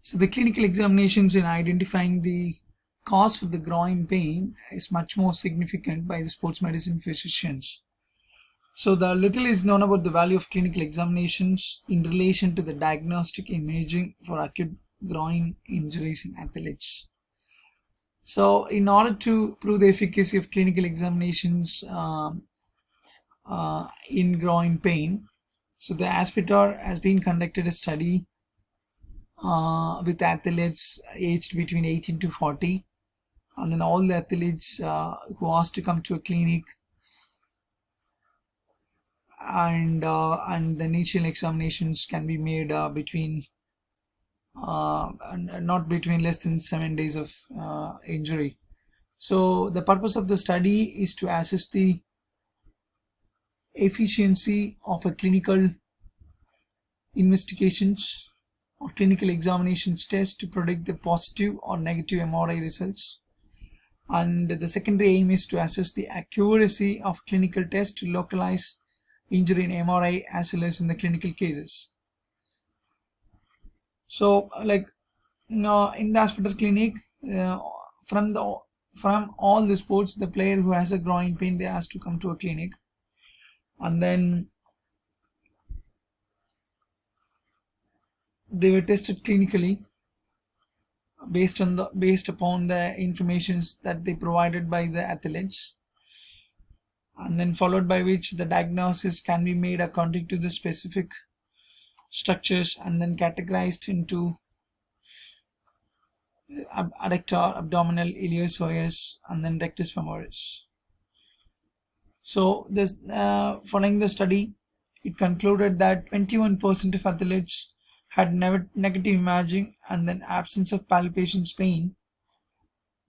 So the clinical examinations in identifying the cause for the groin pain is much more significant by the sports medicine physicians. So the little is known about the value of clinical examinations in relation to the diagnostic imaging for acute groin injuries in athletes. So in order to prove the efficacy of clinical examinations in groin pain, so the Aspitar has been conducted a study with athletes aged between 18 to 40, and then all the athletes who asked to come to a clinic, and the initial examinations can be made between not between less than 7 days of injury. So the purpose of the study is to assess the efficiency of a clinical investigations or clinical examinations test to predict the positive or negative MRI results. And the secondary aim is to assess the accuracy of clinical tests to localize injury in MRI as well as in the clinical cases. So like in the hospital clinic, from all the sports, the player who has a groin pain, they asked to come to a clinic, and then they were tested clinically based upon the informations that they provided by the athletes, and then followed by which the diagnosis can be made according to the specific structures and then categorized into adductor, abdominal, iliopsoas, and then rectus femoris. So this following the study, it concluded that 21% of athletes had negative imaging, and then absence of palpations pain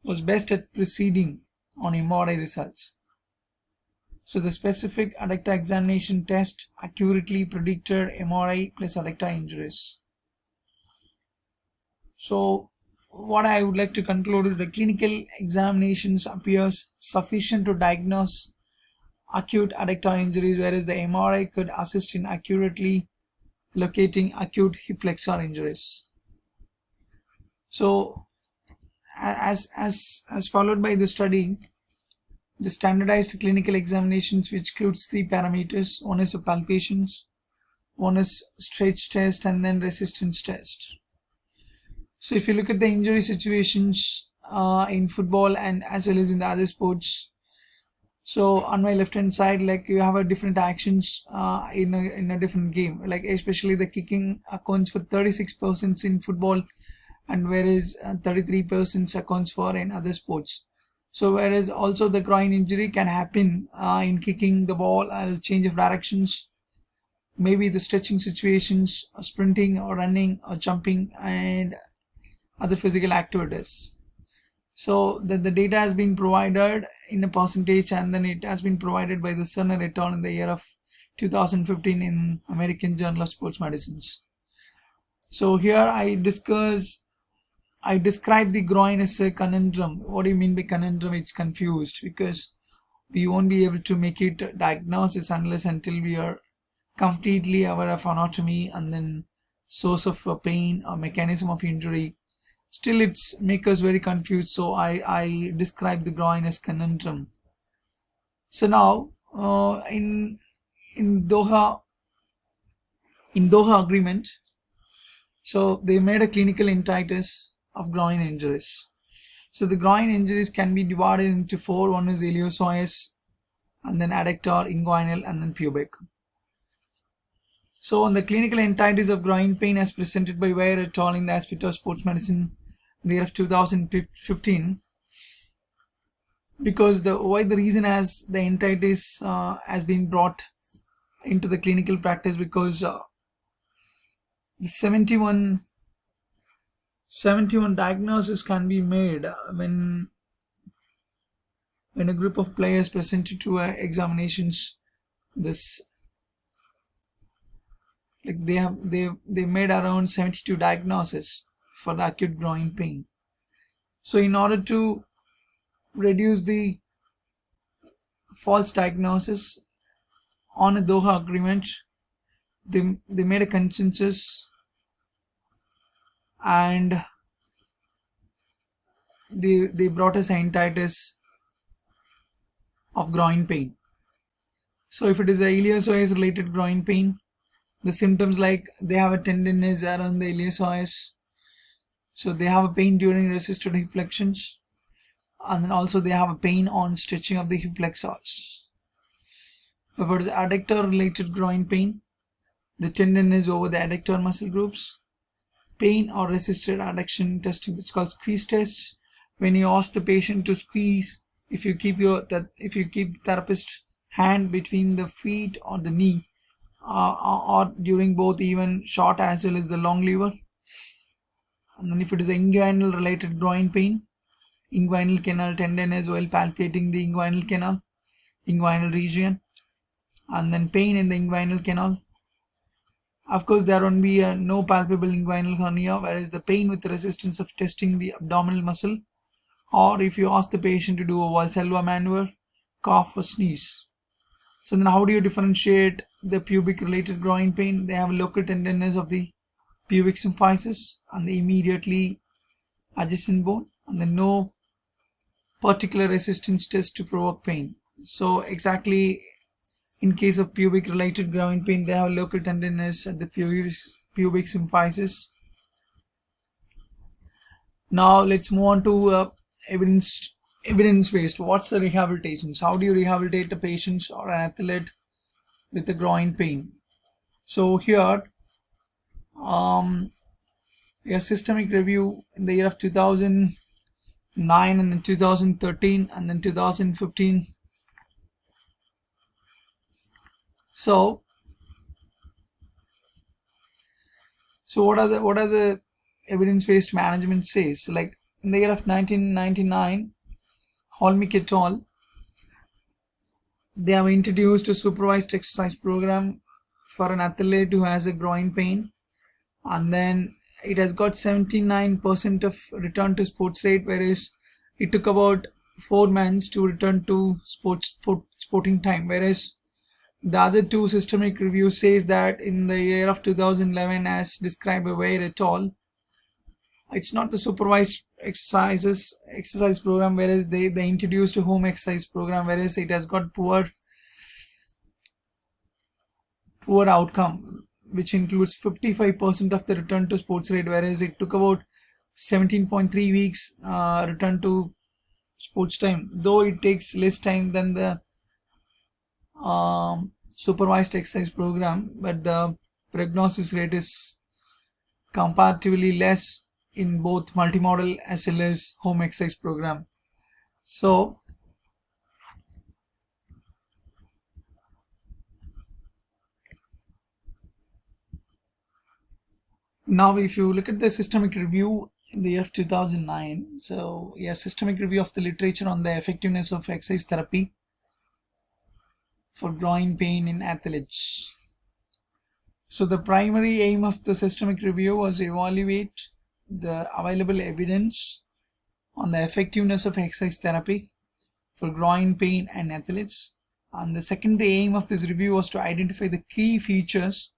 was best at proceeding on MRI results. So the specific adductor examination test accurately predicted MRI plus adductor injuries. So what I would like to conclude is the clinical examinations appears sufficient to diagnose acute adductor injuries, whereas the MRI could assist in accurately locating acute hip flexor injuries. So as followed by the study, the standardized clinical examinations, which includes 3 parameters. One is a palpations, one is stretch test, and then resistance test. So if you look at the injury situations in football and as well as in the other sports, so on my left hand side, like you have a different actions in a different game, like especially the kicking accounts for 36% in football, and whereas 33% accounts for in other sports. So whereas also the groin injury can happen in kicking the ball as change of directions, maybe the stretching situations, sprinting or running or jumping, and other physical activities. So the data has been provided in a percentage, and then it has been provided by the Cerner et al. In the year of 2015 in American Journal of Sports Medicine. So here I describe the groin as a conundrum. What do you mean by conundrum? It's confused because we won't be able to make it diagnosis unless until we are completely aware of anatomy and then source of pain or mechanism of injury. Still it's make us very confused, so I describe the groin as conundrum. So now in Doha agreement, so they made a clinical entities of groin injuries. So the groin injuries can be divided into 4. One is iliopsoas, and then adductor, inguinal, and then pubic. So on the clinical entities of groin pain as presented by Weyer et al. In the Aspitar Sports Medicine in the year of 2015, because the reason as the entities has been brought into the clinical practice, because 71 diagnoses can be made when a group of players presented to examinations. This like they made around 72 diagnoses for the acute groin pain. So in order to reduce the false diagnosis, on a Doha agreement, they made a consensus, and they brought a synovitis of groin pain. So if it is a iliopsoas related groin pain, the symptoms like they have a tenderness around the iliopsoas, so they have a pain during resisted hip flexions, and then also they have a pain on stretching of the hip flexors. If it is adductor related groin pain, the tenderness over the adductor muscle groups, pain or resisted adduction testing, that's called squeeze test. When you ask the patient to squeeze, if you keep therapist hand between the feet or the knee, or during both, even short as well as the long lever. And then if it is inguinal related groin pain, inguinal canal tenderness while palpating the inguinal canal, inguinal region, and then pain in the inguinal canal. Of course, there won't be no palpable inguinal hernia, whereas the pain with resistance of testing the abdominal muscle, or if you ask the patient to do a Valsalva maneuver, cough or sneeze. So then how do you differentiate the pubic related groin pain? They have local tenderness of the pubic symphysis and the immediately adjacent bone, and then no particular resistance test to provoke pain. So exactly in case of pubic related groin pain, they have local tenderness at the pubic symphysis. Now let's move on to evidence based. What's the rehabilitations? How do you rehabilitate a patient or an athlete with a groin pain? So here, a systemic review in the year of 2009 and then 2013 and then 2015. So what are the evidence-based management says? Like in the year of 1999, Holmick et al., they have introduced a supervised exercise program for an athlete who has a groin pain, and then it has got 79% of return to sports rate, whereas it took about 4 months to return to sporting time, whereas the other two systemic reviews says that in the year of 2011, as described by Weir et al., it's not the supervised exercise program, whereas they introduced a home exercise program, whereas it has got poor outcome, which includes 55% of the return to sports rate, whereas it took about 17.3 weeks return to sports time, though it takes less time than the supervised exercise program, but the prognosis rate is comparatively less in both multimodal as well as home exercise program. So now if you look at the systemic review in the year of 2009, so yeah, systemic review of the literature on the effectiveness of exercise therapy for groin pain in athletes. So the primary aim of the systemic review was to evaluate the available evidence on the effectiveness of exercise therapy for groin pain in athletes, and the secondary aim of this review was to identify the key features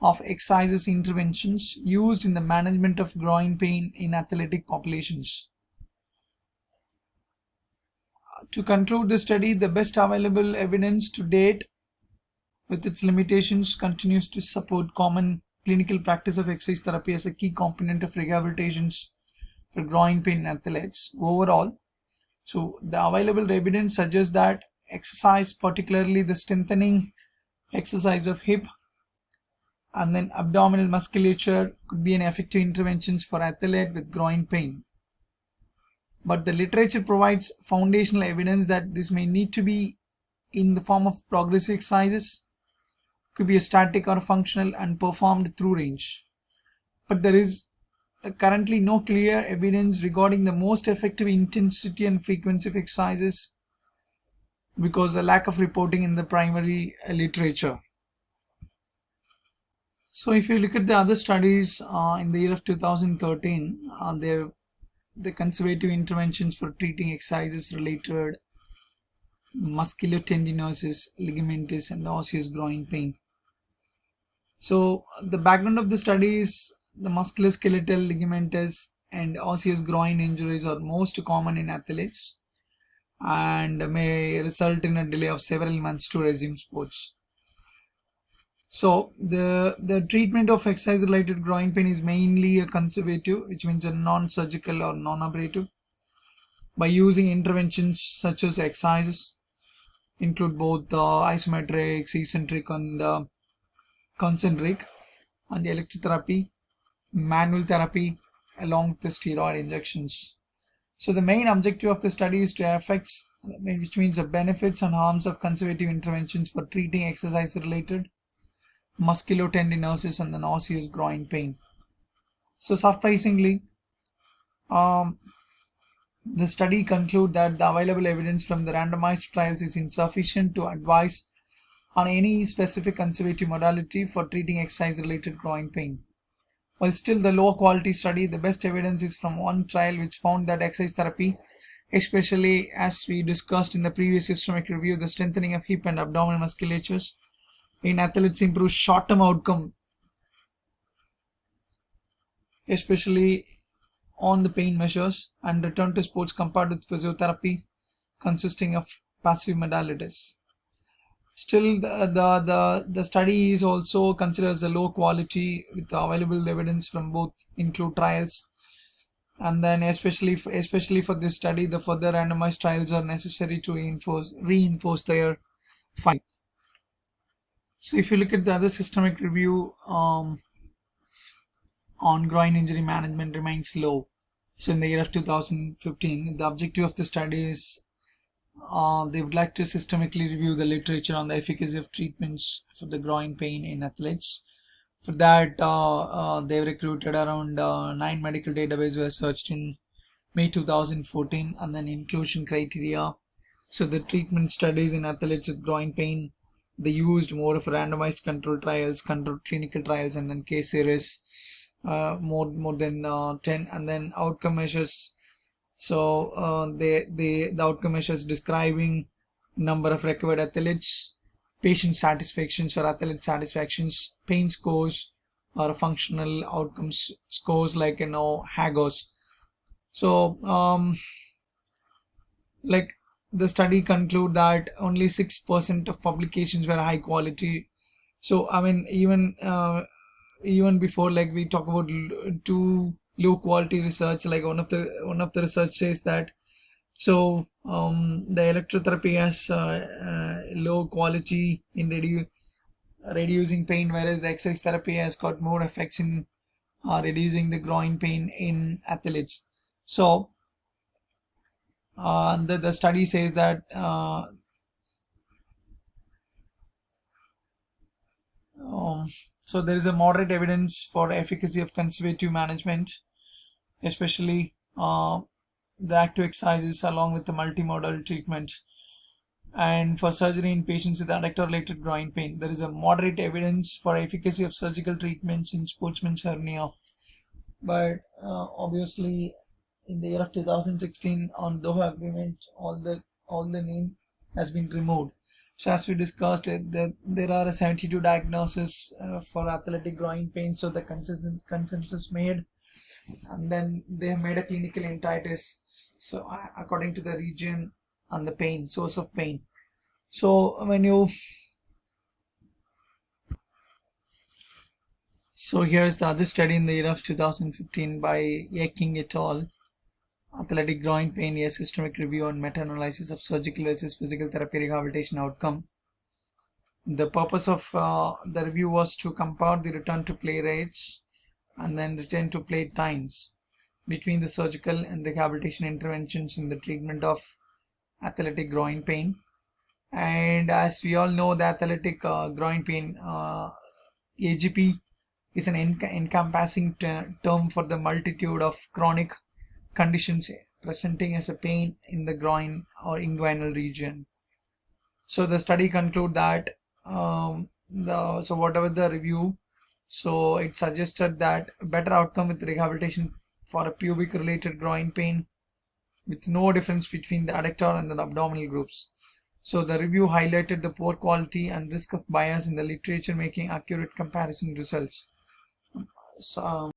of exercises interventions used in the management of groin pain in athletic populations. To conclude the study, the best available evidence to date, with its limitations, continues to support common clinical practice of exercise therapy as a key component of rehabilitations for groin pain in athletes. Overall, so the available evidence suggests that exercise, particularly the strengthening exercise of hip and then abdominal musculature, could be an effective intervention for athlete with groin pain. But the literature provides foundational evidence that this may need to be in the form of progressive exercises, could be a static or functional and performed through range. But there is currently no clear evidence regarding the most effective intensity and frequency of exercises because of the lack of reporting in the primary literature. So if you look at the other studies in the year of 2013, the conservative interventions for treating exercises related muscular tendinosis, ligamentous and osseous groin pain. So the background of the study is the musculoskeletal, ligamentous, and osseous groin injuries are most common in athletes and may result in a delay of several months to resume sports. So the treatment of exercise related groin pain is mainly a conservative, which means a non-surgical or non-operative, by using interventions such as exercises, include both isometric, eccentric, and concentric, and electrotherapy, manual therapy, along with the steroid injections. So the main objective of the study is to affect, which means the benefits and harms of conservative interventions for treating exercise-related musculotendinosis and the osseous groin pain. So surprisingly, the study conclude that the available evidence from the randomized trials is insufficient to advise on any specific conservative modality for treating exercise-related groin pain. While still the low quality study, the best evidence is from one trial which found that exercise therapy, especially as we discussed in the previous systematic review, the strengthening of hip and abdominal musculatures in athletes improves short-term outcome, especially on the pain measures, and return to sports compared with physiotherapy consisting of passive modalities. Still, the study is also considered as a low quality with available evidence from both include trials, and then especially for this study, the further randomized trials are necessary to reinforce their findings. So if you look at the other systemic review on groin injury management remains low. So in the year of 2015, the objective of the study is they would like to systemically review the literature on the efficacy of treatments for the groin pain in athletes. For that, they recruited around 9 medical databases were searched in May 2014, and then inclusion criteria. So the treatment studies in athletes with groin pain, they used more of randomized controlled trials, controlled clinical trials, and then case series, more than 10, and then outcome measures. So the outcome measures describing number of recovered athletes, patient satisfactions or athlete satisfactions, pain scores, or functional outcomes scores like HAGOS. So like the study conclude that only 6% of publications were high quality. So I mean even before, like we talk about too low quality research, like one of the research says that the electrotherapy has low quality in reducing pain, whereas the exercise therapy has got more effects in reducing the groin pain in athletes. So the study says that so there is a moderate evidence for efficacy of conservative management, especially the active exercises along with the multimodal treatment. And for surgery in patients with adductor-related groin pain, there is a moderate evidence for efficacy of surgical treatments in sportsman's hernia. But obviously, in the year of 2016, on Doha Agreement, all the name has been removed. So as we discussed, that there are 72 diagnoses for athletic groin pain. So the consensus made, and then they have made a clinical entities. So according to the region and the pain source of pain. So here's the other study in the year of 2015 by Yaking et al. Athletic groin pain, a systemic review and meta-analysis of surgical versus physical therapy rehabilitation outcome. The purpose of the review was to compare the return to play rates and then return to play times between the surgical and rehabilitation interventions in the treatment of athletic groin pain. And as we all know, the athletic groin pain, AGP, is an encompassing term for the multitude of chronic conditions presenting as a pain in the groin or inguinal region. So the study conclude that whatever the review, so it suggested that a better outcome with rehabilitation for a pubic related groin pain with no difference between the adductor and the abdominal groups. So the review highlighted the poor quality and risk of bias in the literature, making accurate comparison results. So